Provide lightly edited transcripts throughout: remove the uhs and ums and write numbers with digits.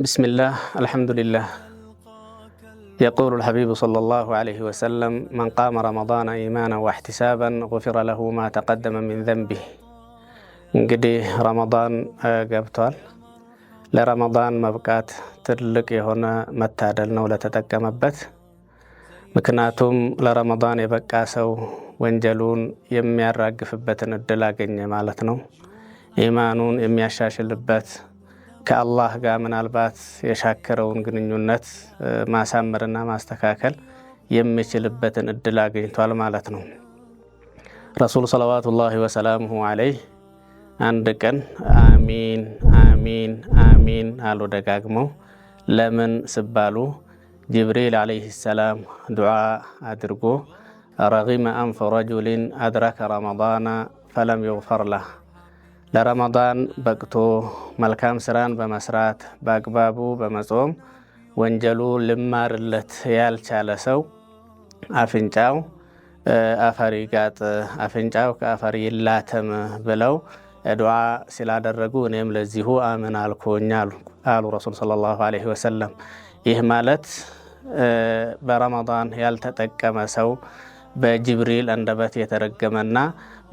بسم الله الحمد لله. يقول الحبيب صلى الله عليه وسلم: من قام رمضان إيمانا واحتسابا غفر له ما تقدم من ذنبه. እንግዲህ ረመዳን ገብቷል። ለረመዳን መብቃት ትልቅ የሆነ መታደል ነው ለተጠቀመበት። ምክንያቱም ለረመዳን የበቃ ሰው ወንጀሉን የሚያራግፍበትን እድል አገኘ ማለት ነው። ኢማኑን የሚያሻሽልበት፣ ከአላህ ጋር ምናልባት የሻከረውን ግንኙነት ማሳመርና ማስተካከል የሚችልበትን እድል አግኝቷል ማለት ነው። ረሱል ሰለዋቱላሂ ወሰላሙሁ ዐለይህ አንድ ቀን አሚን አሚን አሚን አሉ ደጋግመው። ለምን ስባሉ ጅብሪል ዐለይሂ ሰላም ዱዓ አድርጎ ረጊመ አንፈ ረጁሊን አድረከ ረመዳና ፈለም ዩግፈር ለህ፣ ለረመዳን በቅቶ መልካም ስራን በመስራት በአግባቡ በመጾም ወንጀሉ ልማርለት ያልቻለ ሰው አፍንጫው አፈር ይጋጥ፣ አፍንጫው ከአፈር ይላተም ብለው ዱዓ ስላደረጉ እኔም ለዚሁ አምን አልኩኝ አሉ ረሱል ሰለላሁ ዐለይሂ ወሰለም። ይህ ማለት በረመዳን ያልተጠቀመ ሰው በጅብሪል አንደበት የተረገመና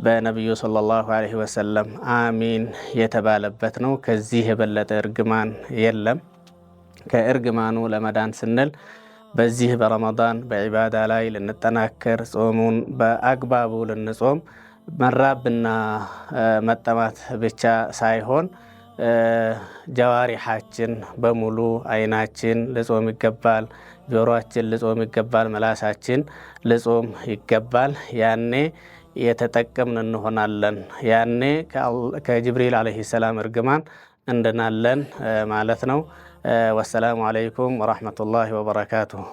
በነቢዩ ሰለላሁ ዐለይሂ ወሰለም አሚን የተባለበት ነው። ከዚህ የበለጠ እርግማን የለም። ከእርግማኑ ለመዳን ስንል በዚህ በረመዳን በዒባዳ ላይ ልንጠናከር፣ ጾሙን በአግባቡ ልንጾም፣ መራብና መጠማት ብቻ ሳይሆን ጀዋሪሓችን በሙሉ አይናችን ልጾም ይገባል፣ ጆሮአችን ልጾም ይገባል፣ ምላሳችን ልጾም ይገባል። ያኔ የተጠቀምን እንሆናለን። ያኔ ከጅብሪል ዐለይሂ ሰላም እርግማን እንድናለን ማለት ነው። ወሰላሙ ዐለይኩም ወረሕመቱላሂ ወበረካቱሁ።